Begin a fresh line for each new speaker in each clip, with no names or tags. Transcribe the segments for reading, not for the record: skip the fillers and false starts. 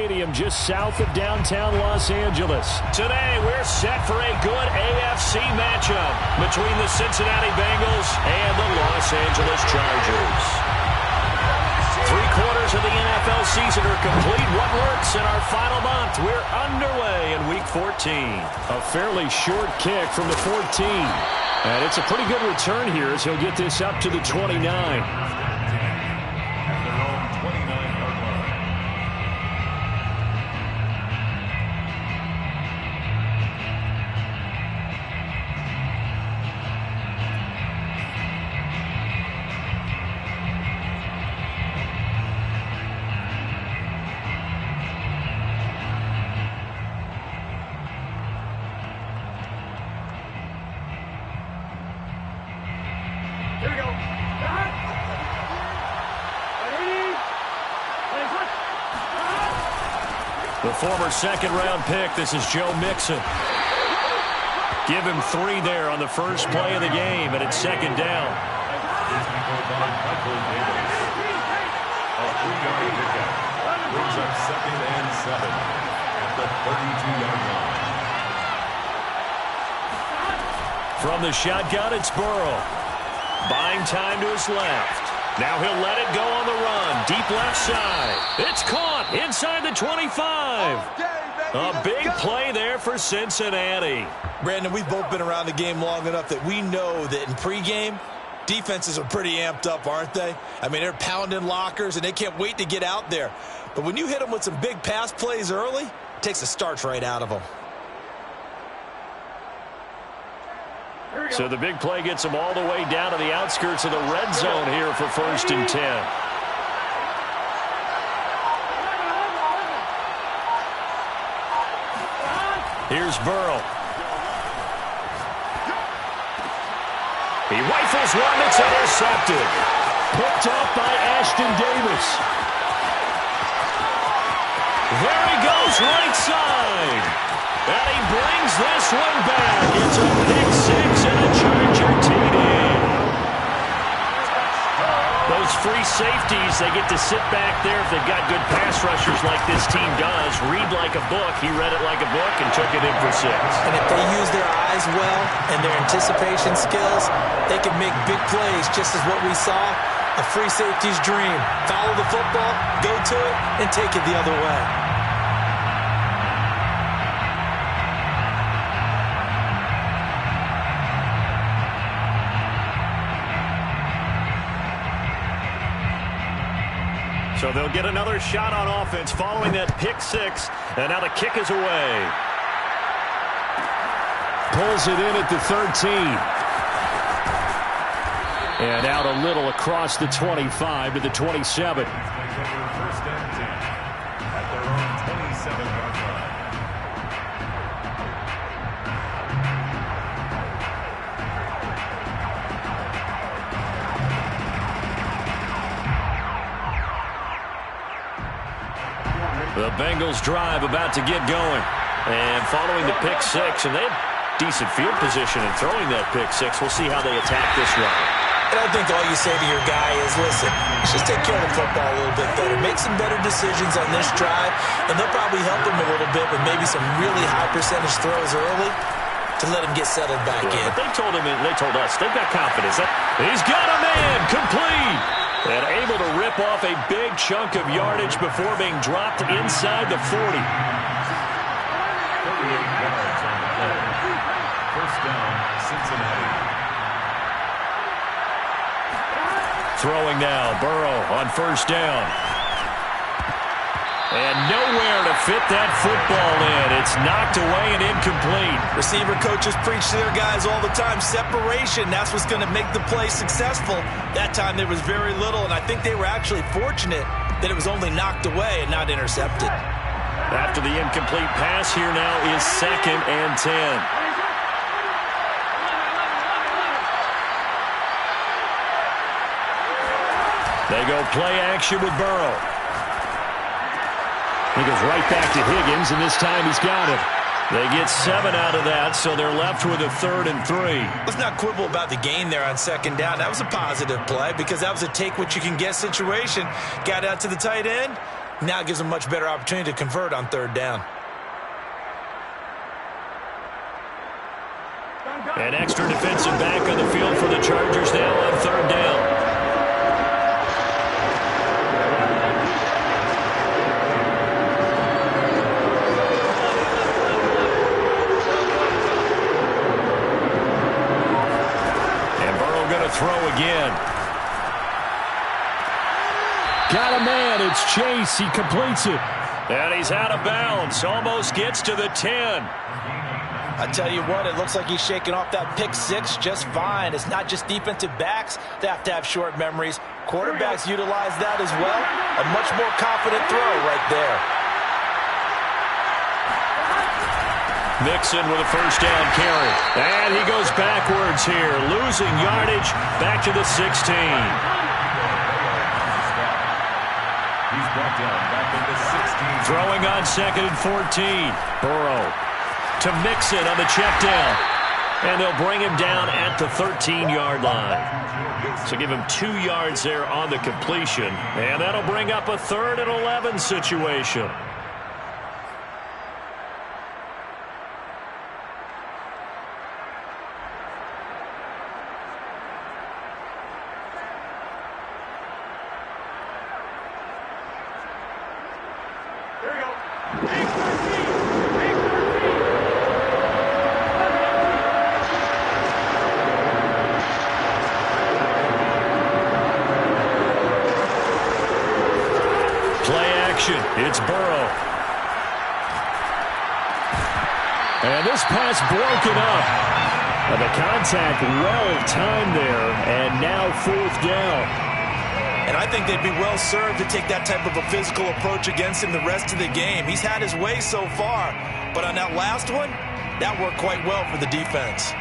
Stadium just south of downtown Los Angeles.
Today, we're set for a good AFC matchup between the Cincinnati Bengals and the Los Angeles Chargers. 3/4 of the NFL season are complete. What works in our final month? We're underway in Week 14.
A fairly short kick from the 14. And it's a pretty good return here as he'll get this up to the 29.
The former second-round pick, this is Joe Mixon. Give him 3 there on the first play of the game, and it's second down.
Brings up 2nd and 7 at the 32-yard line.
From the shotgun, it's Burrow. Buying time to his left. Now he'll let it go on the run. Deep left side. It's caught inside the 25. A big play there for Cincinnati.
Brandon, we've both been around the game long enough that we know that in pregame, defenses are pretty amped up, aren't they? I mean, they're pounding lockers, and they can't wait to get out there. But when you hit them with some big pass plays early, it takes the starch right out of them.
So the big play gets them all the way down to the outskirts of the red zone here for 1st and 10. Here's Burrow. He rifles one that's intercepted.
Picked off by Ashton Davis.
There he goes right side. And he brings this one back. It's a pick 6 and a Charger TD. Those free safeties, they get to sit back there if they've got good pass rushers like this team does. Read like a book. He read it like a book and took it in for 6.
And if they use their eyes well and their anticipation skills, they can make big plays, just as what we saw. A free safety's dream. Follow the football, go to it, and take it the other way.
So they'll get another shot on offense following that pick 6. And now the kick is away.
Pulls it in at the 13. And out a little across the 25 to the 27.
1st and 10 at their own 27-yard line.
The Bengals drive about to get going. And following the pick 6, and they have decent field position in throwing that pick 6. We'll see how they attack this run.
And I think all you say to your guy is, listen, let's just take care of the football a little bit better. Make some better decisions on this drive, and they'll probably help him a little bit with maybe some really high percentage throws early to let him get settled back in.
But they told him, and they told us, they've got confidence. He's got a man, complete. And able to rip off a big chunk of yardage before being dropped inside the 40.
38 yards on the play. 1st down, Cincinnati.
Throwing now, Burrow on 1st down. And nowhere to fit that football in. It's knocked away and incomplete.
Receiver coaches preach to their guys all the time. Separation, that's what's going to make the play successful. That time there was very little, and I think they were actually fortunate that it was only knocked away and not intercepted.
After the incomplete pass, here now is 2nd and 10. They go play action with Burrow.
He goes right back to Higgins, and this time he's got it.
They get 7 out of that, so they're left with a 3rd and 3.
Let's not quibble about the gain there on 2nd down. That was a positive play because that was a take-what-you-can-get situation. Got out to the tight end, Now it gives them a much better opportunity to convert on third down.
An extra defensive back on the field for the Chargers now on third down. And Burrow going to throw again.
Got a man. It's Chase. He completes it.
And he's out of bounds. Almost gets to the 10.
I tell you what, it looks like he's shaking off that pick six just fine. It's not just defensive backs that have to have short memories. Quarterbacks utilize that as well. A much more confident throw right there.
Mixon with a first down carry. And he goes backwards here, losing yardage back to the 16.
He's brought down back in the 16.
Throwing on 2nd and 14. Burrow to Mixon on the check down. And they'll bring him down at the 13-yard line. So give him 2 yards there on the completion. And that'll bring up a 3rd and 11 situation. It's Burrow.
And this pass broken up. And the contact well-timed there. And now 4th down.
And I think they'd be well served to take that type of a physical approach against him the rest of the game. He's had his way so far. But on that last one, that worked quite well for the defense.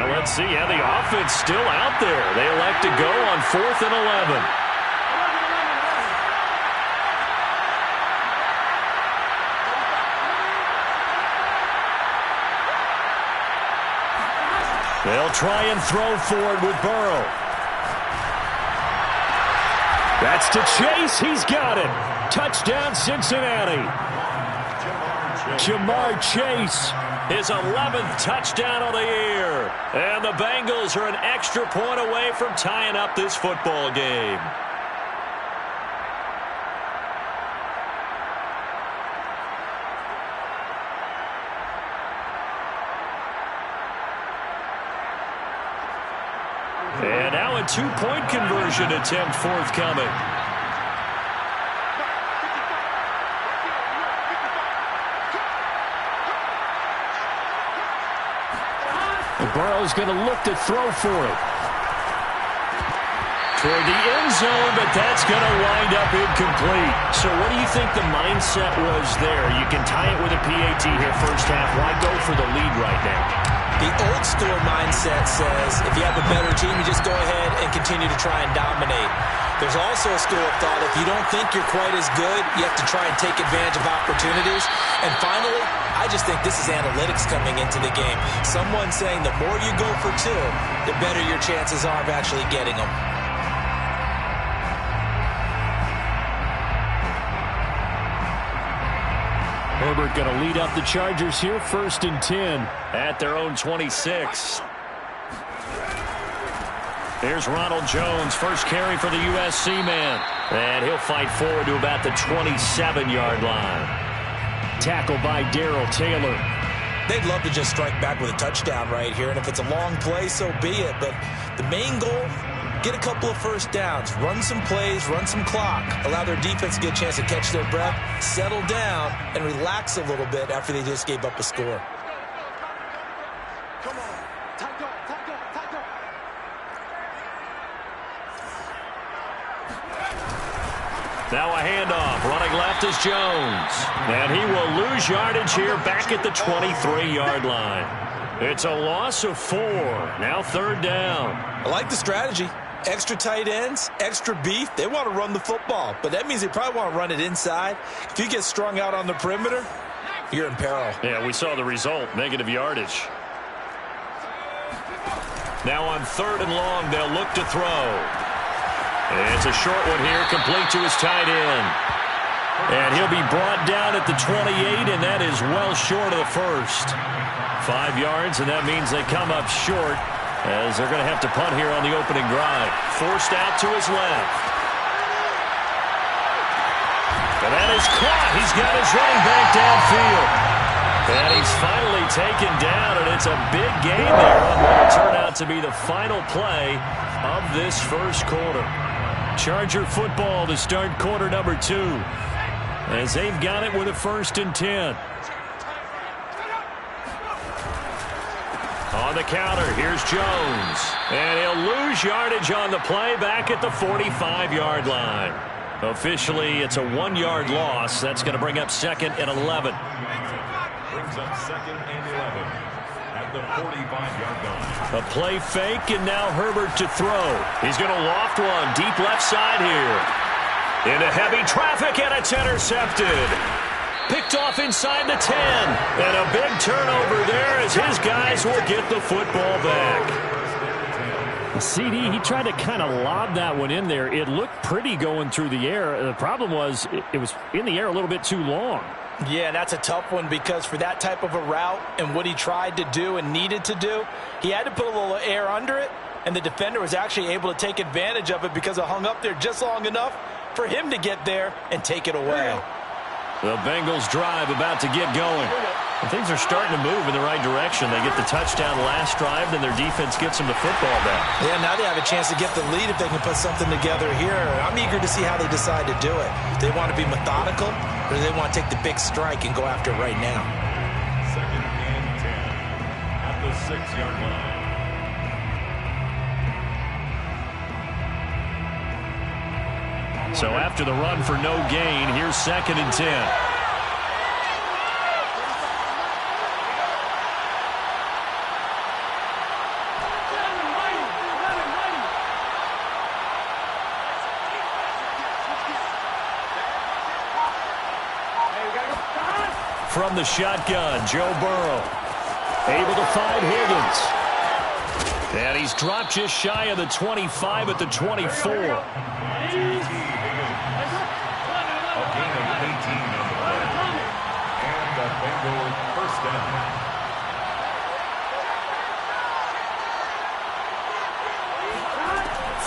Let's see, yeah, the offense still out there. They elect to go on 4th and 11. They'll try and throw forward with Burrow.
That's to Chase. He's got it. Touchdown, Cincinnati. Jamar Chase.
His 11th touchdown of the year. And the Bengals are an extra point away from tying up this football game. And now a 2-point conversion attempt forthcoming.
Burrow's going to look to throw for it.
Toward the end zone, but that's going to wind up incomplete. So what do you think the mindset was there? You can tie it with a PAT here first half. Why go for the lead right now?
The old school mindset says if you have a better team, you just go ahead and continue to try and dominate. There's also a school of thought, if you don't think you're quite as good, you have to try and take advantage of opportunities. And finally, I just think this is analytics coming into the game. Someone saying the more you go for 2, the better your chances are of actually getting them.
Herbert going to lead up the Chargers here, 1st and 10.
At their own 26. Here's Ronald Jones, first carry for the USC man. And he'll fight forward to about the 27-yard line.
Tackled by Darrell Taylor.
They'd love to just strike back with a touchdown right here, and if it's a long play, so be it. But the main goal, get a couple of first downs, run some plays, run some clock, allow their defense to get a chance to catch their breath, settle down, and relax a little bit after they just gave up a score.
Come on, tackle.
Now a handoff. Running left is Jones. And he will lose yardage here back at the 23-yard line. It's a loss of 4. Now 3rd down.
I like the strategy. Extra tight ends, extra beef. They want to run the football, but that means they probably want to run it inside. If you get strung out on the perimeter, you're in peril.
Yeah, we saw the result, negative yardage. Now on 3rd and long, they'll look to throw. It's a short one here, complete to his tight end. And he'll be brought down at the 28, and that is well short of the first. 5 yards, and that means they come up short as they're going to have to punt here on the opening drive. Forced out to his left. And that is caught. He's got his running back downfield. And he's finally taken down, and it's a big gain there on what will turn out to be the final play of this first quarter. Charger football to start quarter number 2. As they've got it with a 1st and 10. On the counter, here's Jones. And he'll lose yardage on the play back at the 45-yard line. Officially, it's a 1-yard loss. That's going to bring up 2nd and 11.
Brings up 2nd and 11 at the 45-yard line.
A play fake, and now Herbert to throw. He's going to loft one deep left side here. Into heavy traffic, and it's intercepted. Picked off inside the 10. And a big turnover there as his guys will get the football back.
CD, he tried to kind of lob that one in there. It looked pretty going through the air. The problem was it was in the air a little bit too long.
Yeah, that's a tough one because for that type of a route and what he tried to do and needed to do, he had to put a little air under it, and the defender was actually able to take advantage of it because it hung up there just long enough for him to get there and take it away.
The Bengals drive about to get going.
And things are starting to move in the right direction. They get the touchdown last drive, then their defense gets them the football back.
Yeah, now they have a chance to get the lead if they can put something together here. I'm eager to see how they decide to do it. Do they want to be methodical, or do they want to take the big strike and go after it right now?
2nd and 10 at the 6-yard line.
So after the run for no gain, here's 2nd and 10. From the shotgun, Joe Burrow. Able to find Higgins. And he's dropped just shy of the 25 at the 24.
A gain of 18 on the play. And the Bengals first down.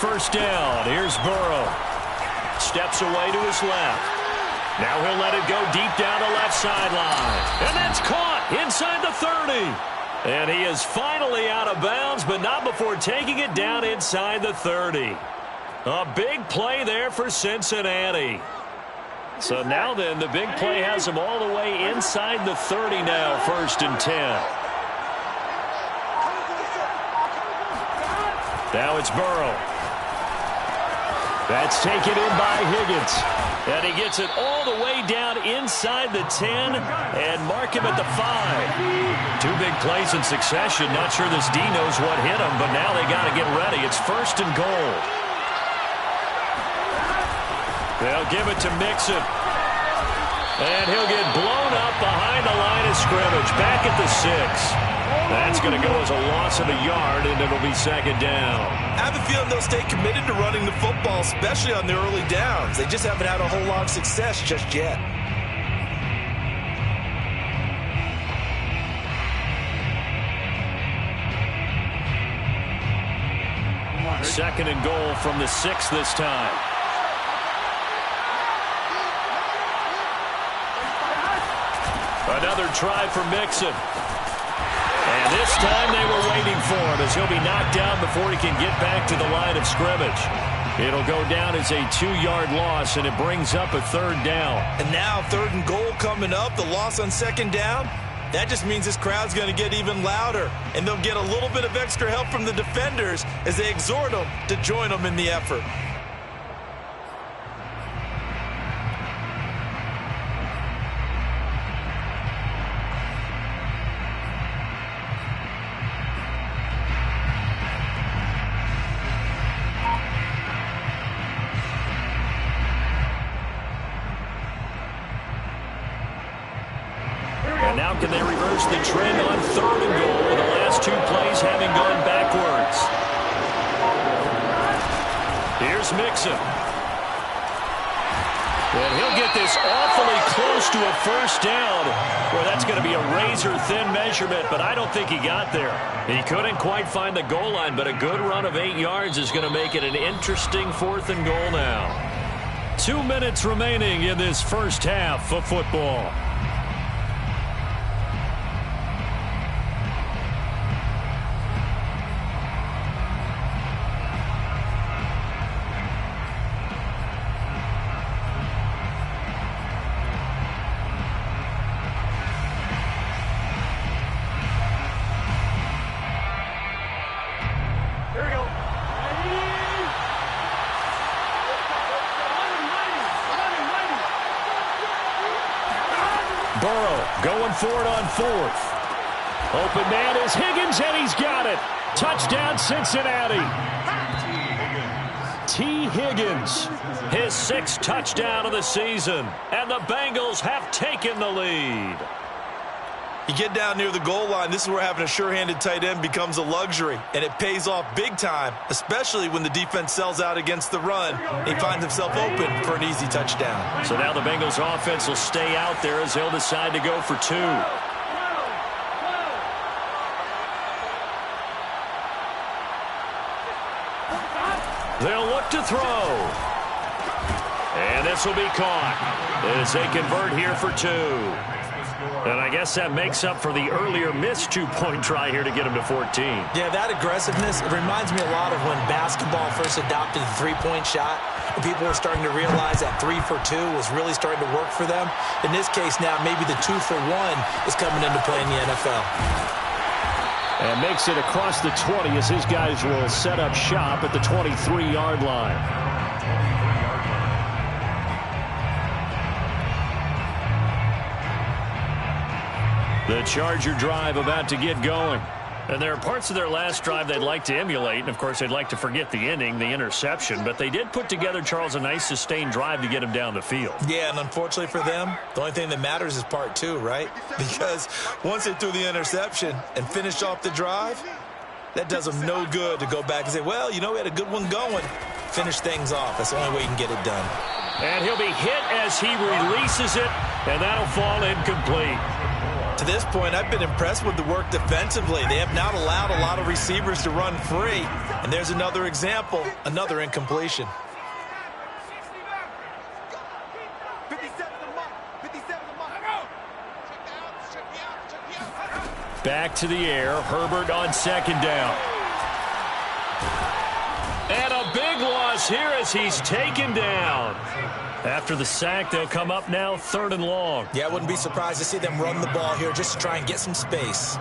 First down. Here's Burrow. Steps away to his left. Now he'll let it go deep down the left sideline. And that's caught inside the 30. And he is finally out of bounds, but not before taking it down inside the 30. A big play there for Cincinnati. So now then, the big play has him all the way inside the 30 now, 1st and 10. Now it's Burrow. That's taken in by Higgins. And he gets it all the way down inside the 10 and mark him at the 5. 2 big plays in succession. Not sure this D knows what hit him, but now they got to get ready. It's 1st and goal. They'll give it to Mixon. And he'll get blown up behind the line of scrimmage. Back at the 6. That's going to go as a loss of a yard, and it'll be 2nd down.
I have a feeling they'll stay committed to running the football, especially on their early downs. They just haven't had a whole lot of success just yet.
2nd and goal from the 6 this time. Another try for Mixon. And this time they were waiting for him as he'll be knocked down before he can get back to the line of scrimmage. It'll go down as a 2-yard loss, and it brings up a 3rd down.
And now 3rd and goal coming up, the loss on 2nd down. That just means this crowd's going to get even louder, and they'll get a little bit of extra help from the defenders as they exhort them to join them in the effort.
Now can they reverse the trend on 3rd and goal? The last 2 plays having gone backwards. here's Mixon. And he'll get this awfully close to a first down. Well, that's going to be a razor-thin measurement, but I don't think he got there. He couldn't quite find the goal line, but a good run of 8 yards is going to make it an interesting 4th and goal now. 2 minutes remaining in this first half of football. Going for it on 4th. Open man is Higgins, and he's got it. Touchdown, Cincinnati. T. Higgins, his 6th touchdown of the season. And the Bengals have taken the lead.
You get down near the goal line, this is where having a sure-handed tight end becomes a luxury, and it pays off big time, especially when the defense sells out against the run. He finds himself open for an easy touchdown.
So now the Bengals offense will stay out there as they'll decide to go for 2. They'll look to throw. And this will be caught as they convert here for 2. And I guess that makes up for the earlier missed 2-point try here to get him to 14.
Yeah, that aggressiveness, it reminds me a lot of when basketball first adopted the three-point shot, and people were starting to realize that 3 for 2 was really starting to work for them. In this case now, maybe the 2 for 1 is coming into play in the NFL.
And makes it across the 20 as his guys will set up shop at the 23-yard line.
The Charger drive about to get going. And there are parts of their last drive they'd like to emulate. And, of course, they'd like to forget the inning, the interception. But they did put together, Charles, a nice sustained drive to get him down the field.
Yeah, and unfortunately for them, the only thing that matters is part 2, right? Because once they threw the interception and finished off the drive, that does them no good to go back and say, well, you know, we had a good one going. Finish things off. That's the only way you can get it done.
And he'll be hit as he releases it, and that'll fall incomplete.
To this point, I've been impressed with the work defensively. They have not allowed a lot of receivers to run free. And there's another example, another incompletion.
Back to the air. Herbert on 2nd down. And a big loss here as he's taken down. After the sack, they'll come up now 3rd and long.
Yeah, I wouldn't be surprised to see them run the ball here just to try and get some space.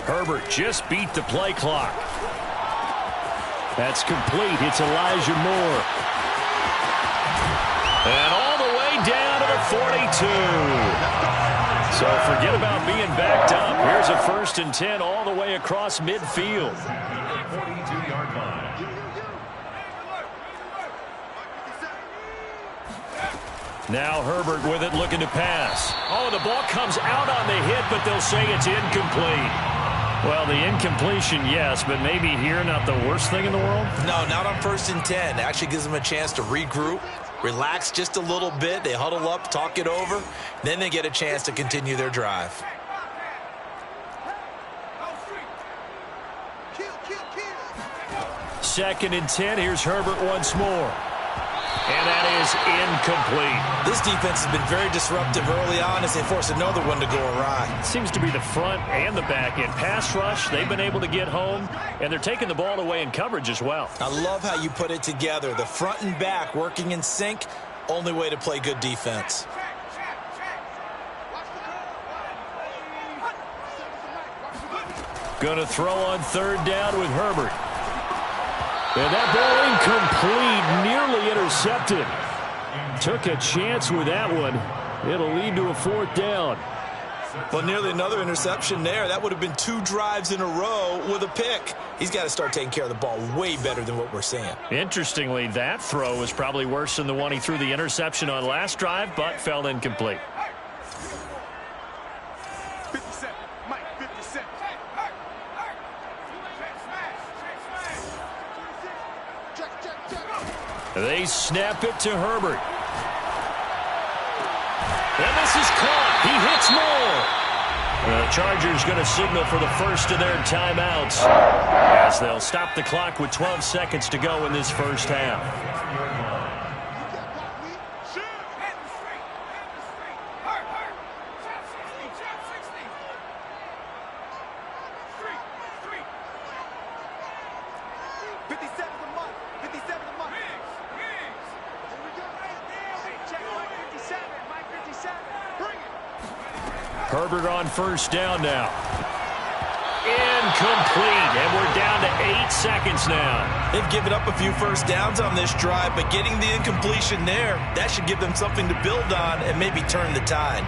Herbert just beat the play clock. That's complete. It's Elijah Moore. And all the way down to the 42. So forget about being backed up. Here's a 1st and 10 all the way across midfield.
42-yard line.
Now Herbert with it, looking to pass. Oh, the ball comes out on the hit, but they'll say it's incomplete. Well, the incompletion, yes, but maybe here not the worst thing in the world?
No, not on 1st and 10. It actually gives them a chance to regroup, relax just a little bit. They huddle up, talk it over. Then they get a chance to continue their drive.
Second and 10. Here's Herbert once more. And that is incomplete.
This defense has been very disruptive early on as they force another one to go awry.
Seems to be the front and the back end. Pass rush, they've been able to get home, and they're taking the ball away in coverage as well.
I love how you put it together. The front and back working in sync, only way to play good defense.
Going to throw on 3rd down with Herbert. And that ball incomplete, nearly intercepted. Took a chance with that one. It'll lead to a 4th down.
Well, nearly another interception there. That would have been 2 drives in a row with a pick. He's got to start taking care of the ball way better than what we're seeing.
Interestingly, that throw was probably worse than the one he threw the interception on last drive, but fell incomplete. They snap it to Herbert. And this is caught. He hits more. The Chargers going to signal for the first of their timeouts as they'll stop the clock with 12 seconds to go in this first half. Herbert on first down now. Incomplete, and we're down to 8 seconds now.
They've given up a few first downs on this drive, but getting the incompletion there, that should give them something to build on and maybe turn the tide.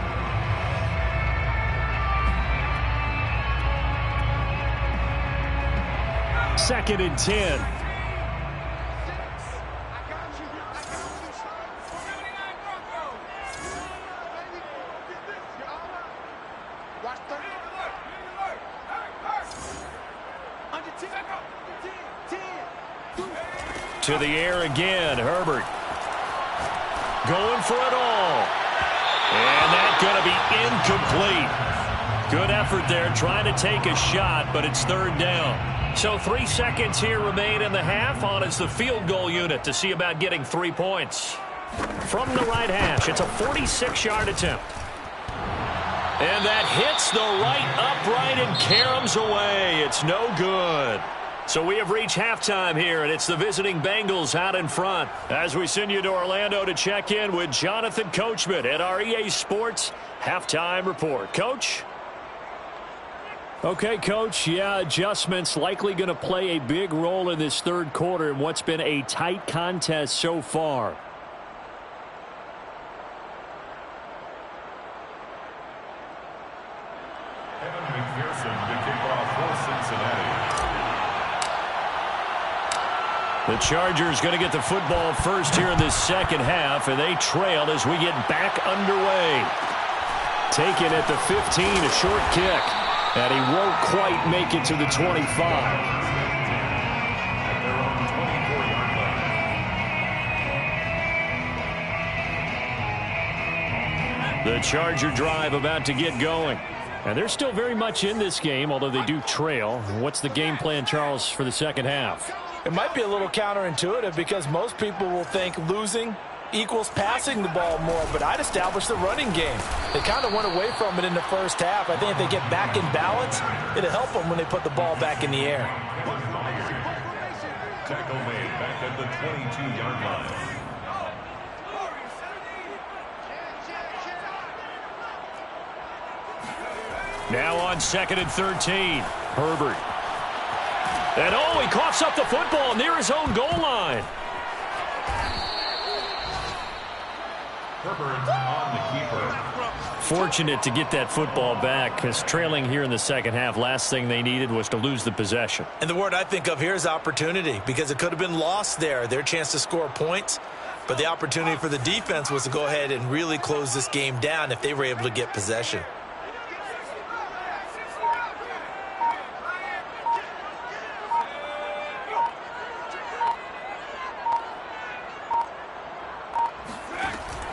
Second and 10.
To the air again, Herbert. Going for it all. And that's going to be incomplete. Good effort there, trying to take a shot, but it's third down. So 3 seconds here remain in the half. On is the field goal unit to see about getting 3 points. From the right hash, it's a 46-yard attempt. And that hits the right upright and caroms away. It's no good. So we have reached halftime here, and it's the visiting Bengals out in front. As we send you to Orlando to check in with Jonathan Coachman at our EA Sports Halftime Report. Coach?
Okay, Coach. Yeah, adjustments likely going to play a big role in this third quarter in what's been a tight contest so far.
The Chargers going to get the football first here in this second half, and they trail as we get back underway.
Taken at the 15, a short kick. And he won't quite make it to the 25.
The Charger drive about to get going.
And they're still very much in this game, although they do trail. What's the game plan, Charles, for the second half?
It might be a little counterintuitive because most people will think losing equals passing the ball more, but I'd establish the running game. They kind of went away from it in the first half. I think if they get back in balance, it'll help them when they put the ball back in the air.
Tackle made back at the 22-yard line.
Now on second and 13, Herbert. And oh, he coughs up the football near his own goal line.
Herbert on the keeper.
Fortunate to get that football back, because trailing here in the second half, last thing they needed was to lose the possession.
And the word I think of here is opportunity, because it could have been lost there, their chance to score points. But the opportunity for the defense was to go ahead and really close this game down if they were able to get possession.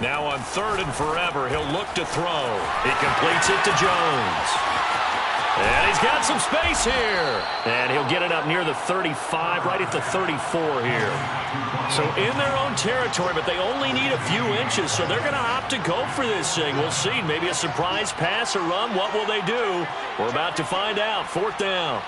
Now on third and forever, he'll look to throw. He completes it to Jones. And he's got some space here. And he'll get it up near the 35, right at the 34 here. So in their own territory, but they only need a few inches, so they're going to opt to go for this thing. We'll see. Maybe a surprise pass or run. What will they do? We're about to find out. Fourth down.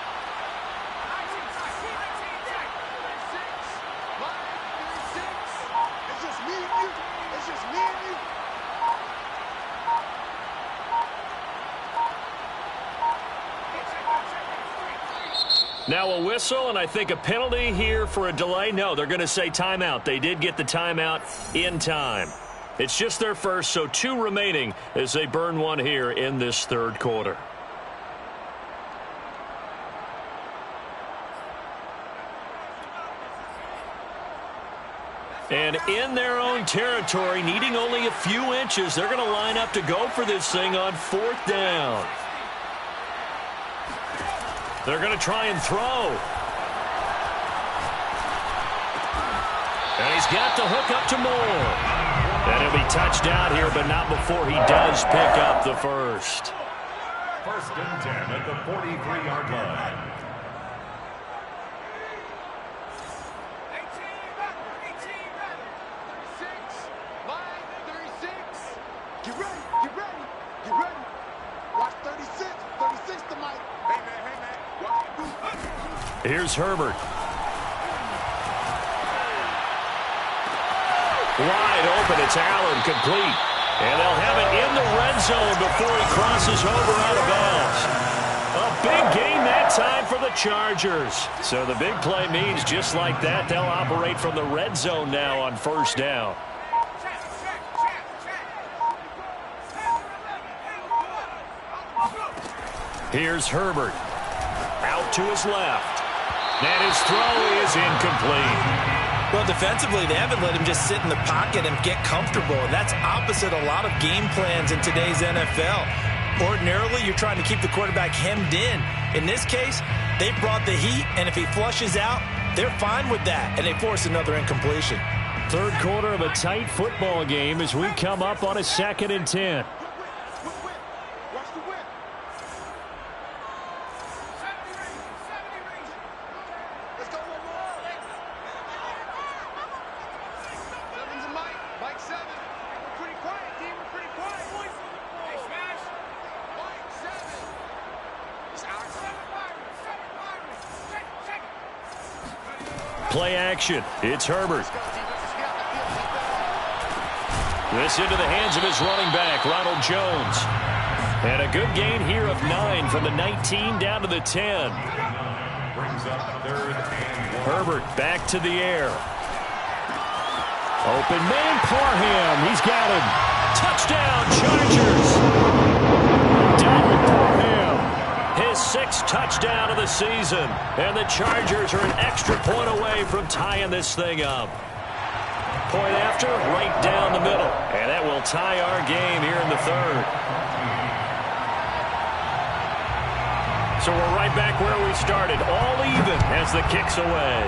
Now a whistle, and I think a penalty here for a delay. No, they're going to say timeout. They did get the timeout in time. It's just their first, so 2 remaining as they burn one here in this third quarter. And in their own territory, needing only a few inches, they're going to line up to go for this thing on fourth down. They're going to try and throw. And he's got the hook up to Moore. And he'll be touched out here, but not before he does pick up the first.
First and 10 at the 43-yard line.
Here's Herbert. Wide open, it's Allen, complete. And they'll have it in the red zone before he crosses over out of bounds. A big gain that time for the Chargers. So the big play means just like that, they'll operate from the red zone now on first down. Here's Herbert. Out to his left. And his throw is incomplete.
Well, defensively, they haven't let him just sit in the pocket and get comfortable. And that's opposite a lot of game plans in today's NFL. Ordinarily, you're trying to keep the quarterback hemmed in. In this case, they brought the heat, and if he flushes out, they're fine with that, and they force another incompletion.
Third quarter of a tight football game as we come up on a 2nd and 10. Play action. It's Herbert. This into the hands of his running back, Ronald Jones. And a good gain here of 9 from the 19 down to the 10.
Brings up 3rd and 1.
Herbert back to the air. Open man, Parham. He's got him. Touchdown, Chargers. Donald Parham. His 6th touchdown of the season. And the Chargers are an extra point away from tying this thing up. Point after, right down the middle. And that will tie our game here in the 3rd. So we're right back where we started. All even as the kick's away.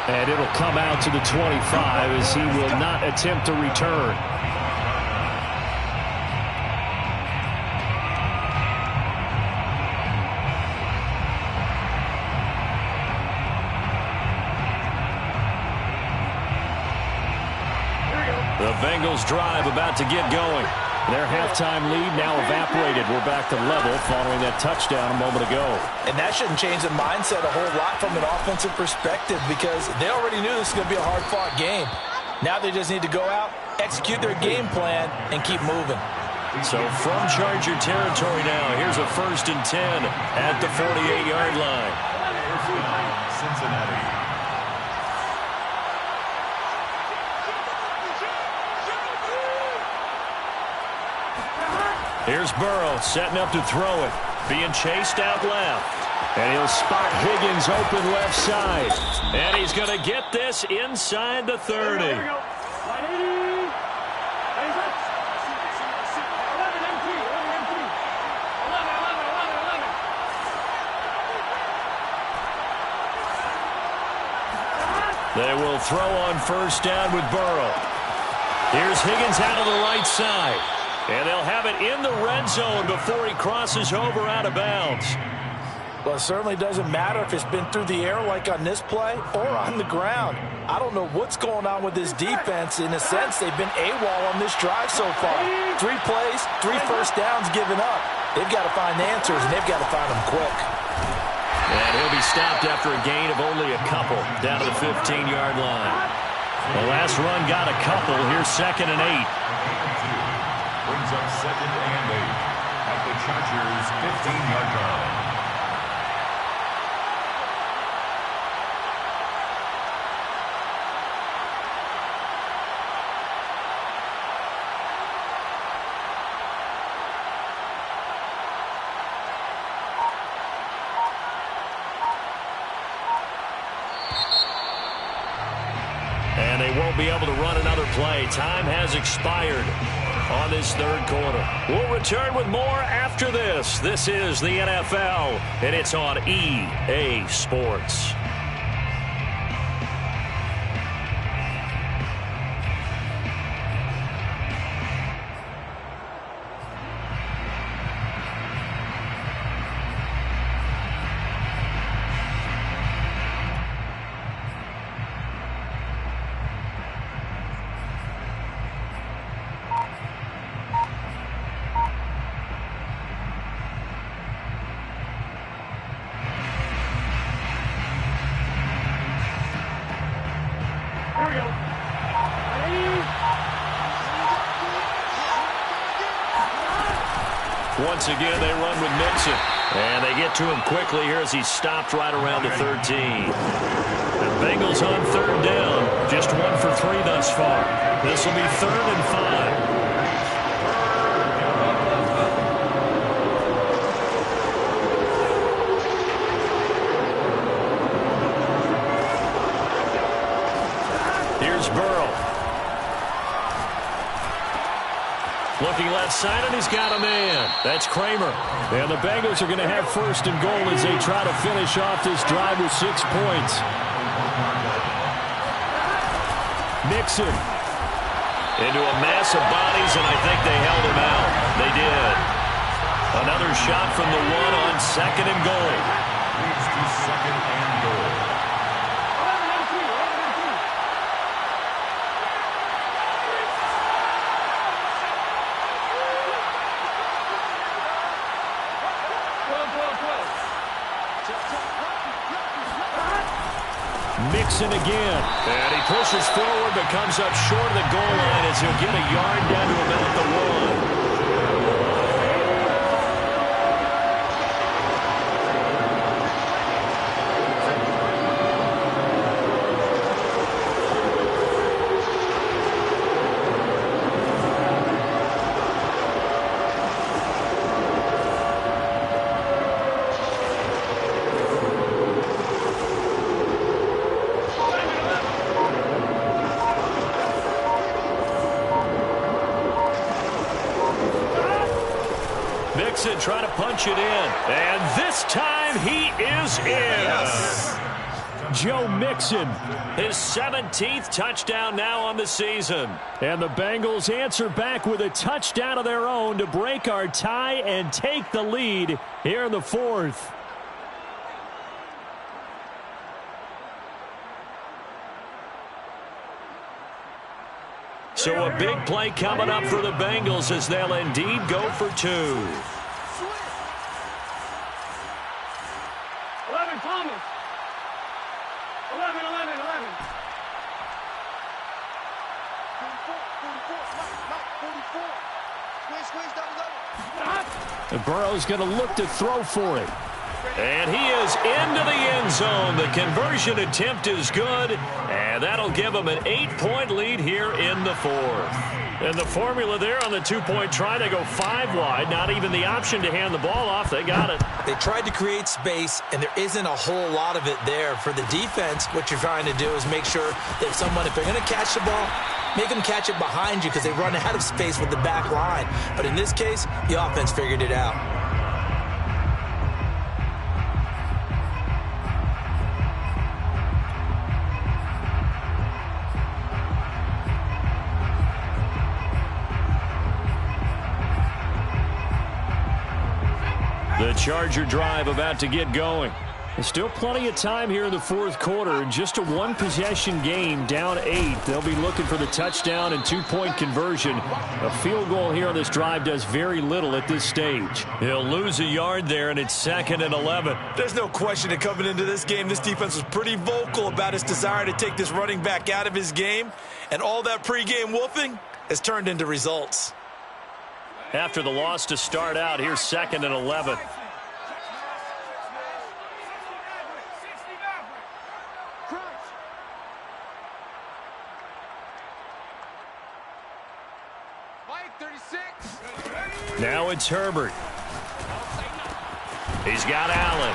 And it'll come out to the 25 as he will not attempt to return. The Bengals drive about to get going. Their halftime lead now evaporated. We're back to level following that touchdown a moment ago.
And that shouldn't change the mindset a whole lot from an offensive perspective because they already knew this was going to be a hard-fought game. Now they just need to go out, execute their game plan, and keep moving.
So from Charger territory now, here's a 1st and 10 at the 48-yard line.
Cincinnati.
Here's Burrow setting up to throw it. Being chased out left. And he'll spot Higgins open left side. And he's going to get this inside the 30. They will throw on first down with Burrow. Here's Higgins out of the right side. And they'll have it in the red zone before he crosses over out of bounds.
Well, it certainly doesn't matter if it's been through the air like on this play or on the ground. I don't know what's going on with this defense. In a sense, they've been AWOL on this drive so far. 3 plays, 3 first downs given up. They've got to find answers, and they've got to find them quick.
And he'll be stopped after a gain of only a couple down to the 15-yard line. The last run got a couple. Here's 2nd and 8.
Brings up 2nd and 8 at the Chargers' 15-yard line. And they won't be able to run another play. Time has expired.
on this third quarter. We'll return with more after this. This is the NFL, and it's on EA Sports. Once again, they run with Mixon. And they get to him quickly here as he's stopped right around the 13. The Bengals on third down. Just 1 for 3 thus far. This will be 3rd and 5. Here's Burrow. Looking left side, and he's got a man. That's Kramer. And the Bengals are going to have 1st and goal as they try to finish off this drive with 6 points. Mixon. Into a mass of bodies, and I think they held him out. They did. Another shot from the 1 on 2nd and goal.
Leads to 2nd and goal.
Mixon again.
And he pushes forward but comes up short of the goal line as he'll get a yard down to about the 1. Mixon trying to punch it in. And this time he is in.
Yes. Joe Mixon.
His 17th touchdown now on the season.
And the Bengals answer back with a touchdown of their own to break our tie and take the lead here in the 4th.
So a big play coming up for the Bengals as they'll indeed go for 2.
11 Thomas. 11. 44. Squeeze, double.
And Burrow's going to look to throw for it.
And he is into the end zone. The conversion attempt is good, and that'll give him an 8-point lead here in the 4th. And the formula there on the 2-point try, they go 5 wide. Not even the option to hand the ball off. They got it.
They tried to create space, and there isn't a whole lot of it there. For the defense, what you're trying to do is make sure that if they're going to catch the ball, make them catch it behind you because they run out of space with the back line. But in this case, the offense figured it out.
The Charger drive about to get going. There's still plenty of time here in the 4th quarter. Just a 1-possession game, down 8. They'll be looking for the touchdown and 2-point conversion. A field goal here on this drive does very little at this stage.
He'll lose a yard there, and it's 2nd and 11.
There's no question that coming into this game, this defense was pretty vocal about its desire to take this running back out of his game. And all that pregame wolfing has turned into results.
After the loss to start out, here's 2nd and 11. Now it's Herbert. He's got Allen.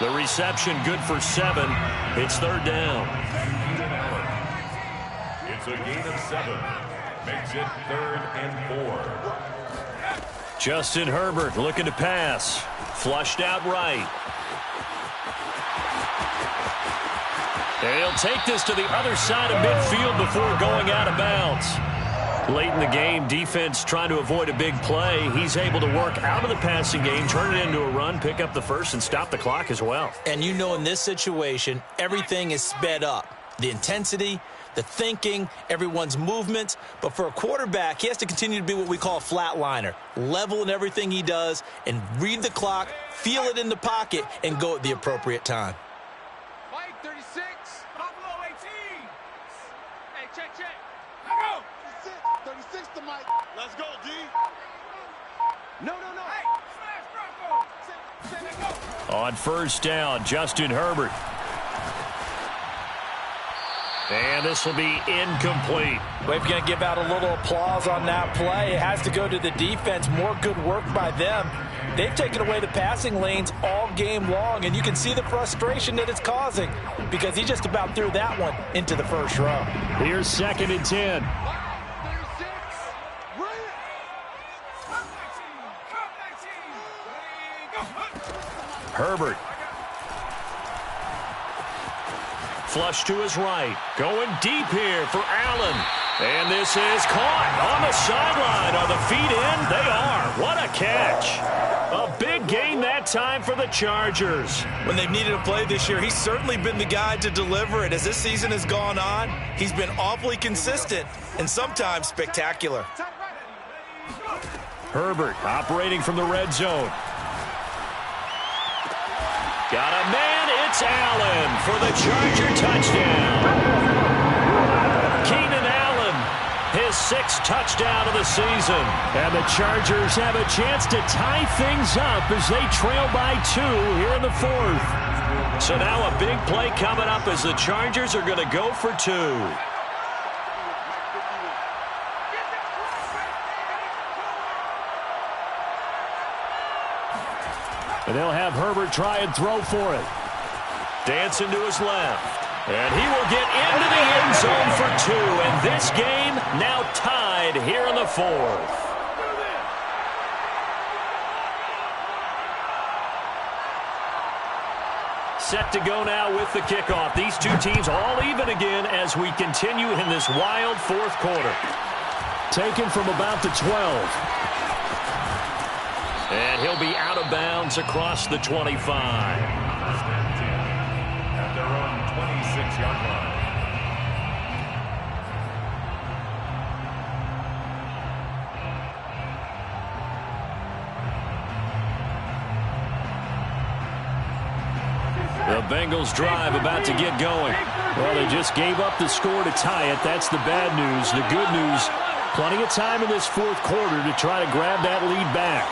The reception good for 7. It's 3rd down.
It's a gain of 7. Makes it 3rd and 4.
Justin Herbert looking to pass. Flushed out right. And he'll take this to the other side of midfield before going out of bounds. Late in the game, defense trying to avoid a big play. He's able to work out of the passing game, turn it into a run, pick up the first, and stop the clock as well.
And you know in this situation, everything is sped up. The intensity, the thinking, everyone's movements. But for a quarterback, he has to continue to be what we call a flatliner. Level in everything he does and read the clock, feel it in the pocket, and go at the appropriate time.
Mike, 36. Buffalo 18. Hey, check. Go. 36 to Mike. Let's go, D. No. Hey, smash Bronco.
On first down, Justin Herbert. And this will be incomplete.
We're going to give out a little applause on that play. It has to go to the defense. More good work by them. They've taken away the passing lanes all game long, and you can see the frustration that it's causing because he just about threw that one into the first row.
Here's 2nd and 10.
Herbert. Flush to his right. Going deep here for Allen. And this is caught on the sideline. Are the feet in? They are. What a catch. A big gain that time for the Chargers.
When they've needed a play this year, he's certainly been the guy to deliver it. As this season has gone on, he's been awfully consistent and sometimes spectacular.
Herbert operating from the red zone.
Got a man, it's Allen for the Charger touchdown. Keenan Allen, his 6th touchdown of the season.
And the Chargers have a chance to tie things up as they trail by 2 here in the 4th.
So now a big play coming up as the Chargers are going to go for 2.
And they'll have Herbert try and throw for it.
Dancing to his left. And he will get into the end zone for 2. And this game now tied here in the 4th. Set to go now with the kickoff. These two teams all even again as we continue in this wild 4th quarter.
Taken from about the 12.
And he'll be out of bounds across the 25.
At their own 26-yard line.
The Bengals drive about to get going. Well, they just gave up the score to tie it. That's the bad news. The good news, plenty of time in this 4th quarter to try to grab that lead back.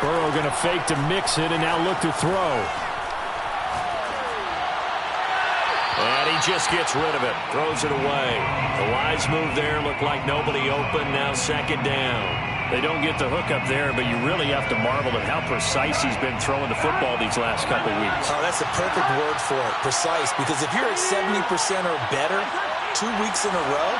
Burrow going to fake to mix it and now look to throw.
And he just gets rid of it. Throws it away. The wise move there. Looked like nobody open. Now 2nd down.
They don't get the hook up there, but you really have to marvel at how precise he's been throwing the football these last couple weeks.
Oh, that's the perfect word for it, precise. Because if you're at 70% or better 2 weeks in a row,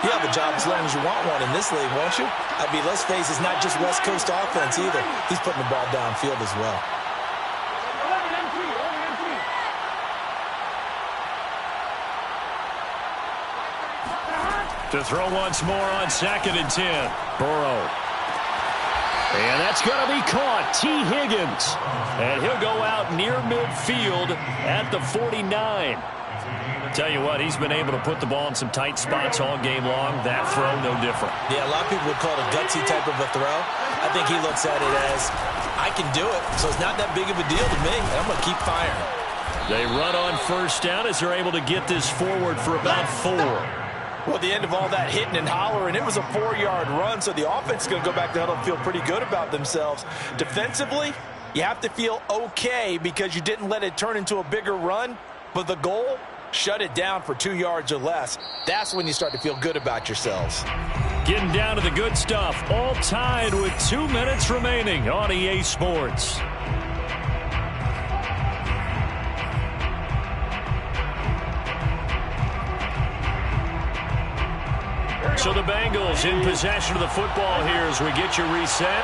you have a job as long as you want one in this league, won't you? I mean, let's face it, it's not just West Coast offense either. He's putting the ball downfield as well.
To throw once more on 2nd and 10. Burrow. And that's going to be caught. T. Higgins. And he'll go out near midfield at the 49. Tell you what, he's been able to put the ball in some tight spots all game long. That throw, no different.
Yeah, a lot of people would call it a gutsy type of a throw. I think he looks at it as, I can do it, so it's not that big of a deal to me. I'm going to keep firing.
They run on first down as they're able to get this forward for about 4.
Well, at the end of all that hitting and hollering, it was a 4-yard run, so the offense is going to go back to huddle and feel pretty good about themselves. Defensively, you have to feel okay because you didn't let it turn into a bigger run, but the goal, shut it down for 2 yards or less. That's when you start to feel good about yourselves.
Getting down to the good stuff, all tied with 2 minutes remaining on EA Sports.
So the Bengals in possession of the football here as we get you reset.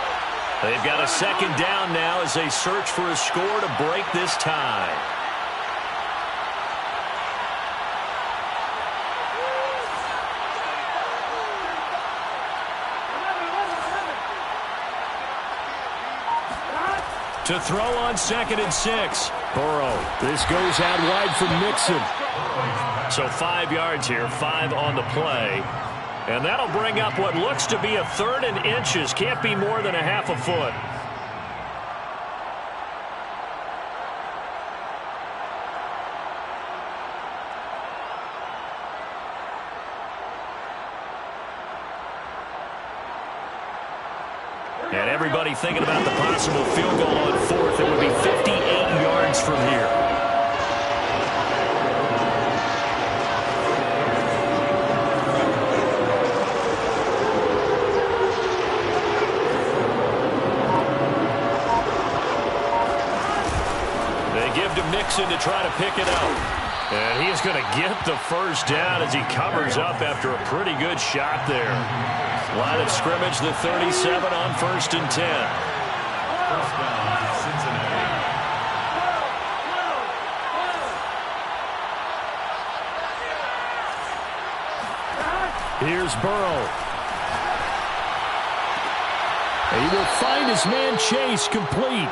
They've got a second down now as they search for a score to break this tie. To throw on 2nd and 6.
Burrow. This goes out wide for Mixon.
So 5 yards here, 5 on the play. And that'll bring up what looks to be a 3rd and inches. Can't be more than a half a foot. And everybody thinking about the possible field goal on 4th. It would be 58 yards from here. They give to Mixon to try to pick it up. And he is going to get the first down as he covers up after a pretty good shot there. Line of scrimmage, the 37 on 1st and 10.
First down, Cincinnati.
Here's Burrow. He will find his man Chase complete.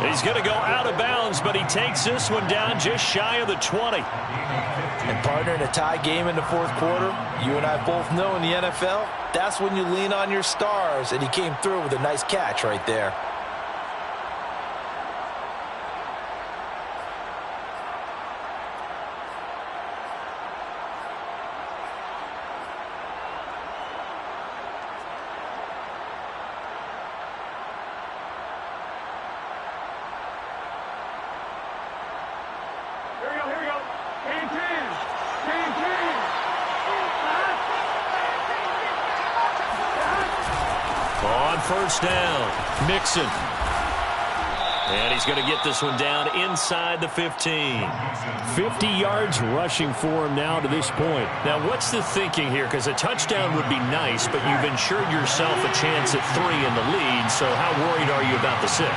He's going to go out of bounds, but he takes this one down just shy of the 20.
And partner, in a tie game in the 4th quarter, you and I both know in the NFL, that's when you lean on your stars, and he came through with a nice catch right there.
On 1st down, Mixon. And he's going to get this one down inside the 15.
50 yards rushing for him now to this point.
Now, what's the thinking here? Because a touchdown would be nice, but you've ensured yourself a chance at 3 in the lead, so how worried are you about the 6?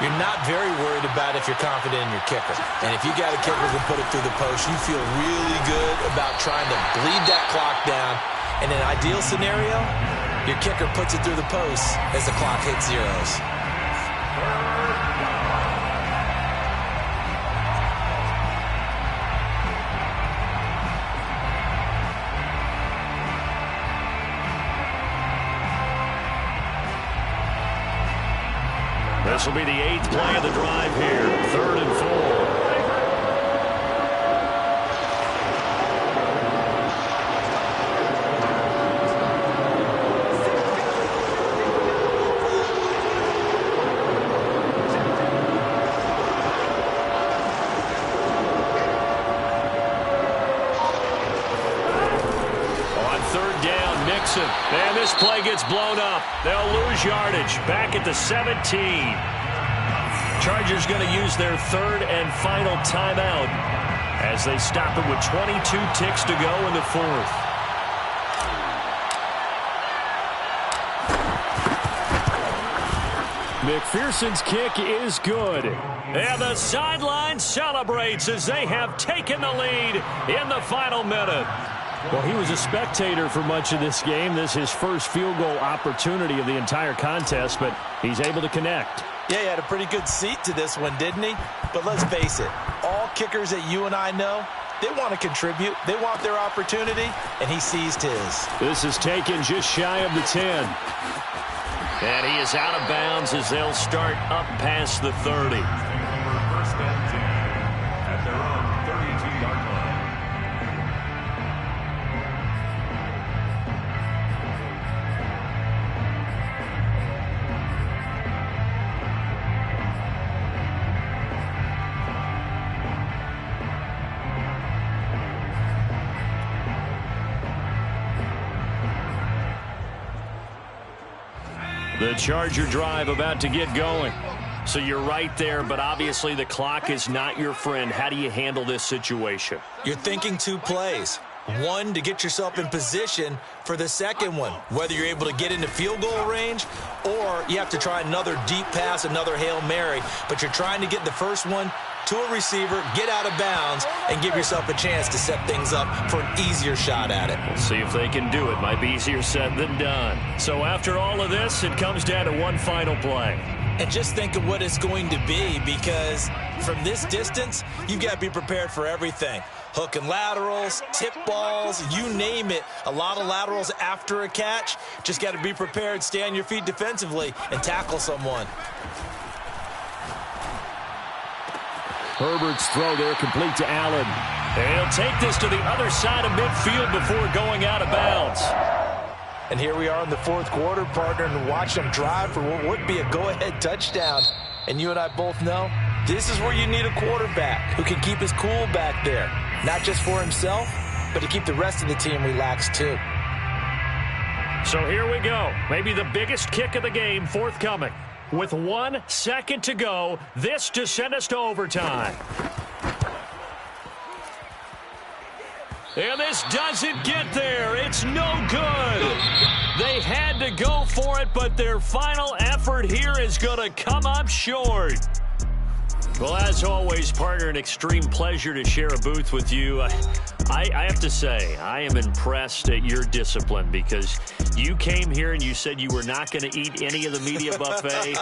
You're not very worried about if you're confident in your kicker. And if you got a kicker who can put it through the post, you feel really good about trying to bleed that clock down. In an ideal scenario, your kicker puts it through the post as the clock hits zeros.
This will be the 8th play of the drive here. 3rd and 4. And this play gets blown up. They'll lose yardage back at the 17. Chargers going to use their 3rd and final timeout as they stop it with 22 ticks to go in the 4th.
McPherson's kick is good.
And the sideline celebrates as they have taken the lead in the final minute.
Well, he was a spectator for much of this game. This is his first field goal opportunity of the entire contest, but he's able to connect.
Yeah, he had a pretty good seat to this one, didn't he? But let's face it, all kickers that you and I know, they want to contribute. They want their opportunity, and he seized his.
This is taken just shy of the 10.
And he is out of bounds as they'll start up past the 30.
First and 10 at their own 32-yard line.
The Charger drive about to get going. So you're right there, but obviously the clock is not your friend. How do you handle this situation?
You're thinking 2 plays. One, to get yourself in position for the second one, whether you're able to get into field goal range or you have to try another deep pass, another Hail Mary, but you're trying to get the first one to a receiver, get out of bounds, and give yourself a chance to set things up for an easier shot at it.
We'll see if they can do it. Might be easier said than done. So after all of this, it comes down to one final play.
And just think of what it's going to be, because from this distance, you've got to be prepared for everything. Hook and laterals, tip balls, you name it. A lot of laterals after a catch. Just got to be prepared, stay on your feet defensively, and tackle someone.
Herbert's throw there complete to Allen. And he'll take this to the other side of midfield before going out of bounds.
And here we are in the fourth quarter, partner, and watch them drive for what would be a go-ahead touchdown. And you and I both know this is where you need a quarterback who can keep his cool back there. Not just for himself, but to keep the rest of the team relaxed too.
So here we go. Maybe the biggest kick of the game forthcoming. With 1 second to go, this to send us to overtime. And this doesn't get there. It's no good. They had to go for it, but their final effort here is going to come up short. Well, as always, partner, an extreme pleasure to share a booth with you. I have to say, I am impressed at your discipline, because you came here and you said you were not going to eat any of the media buffet.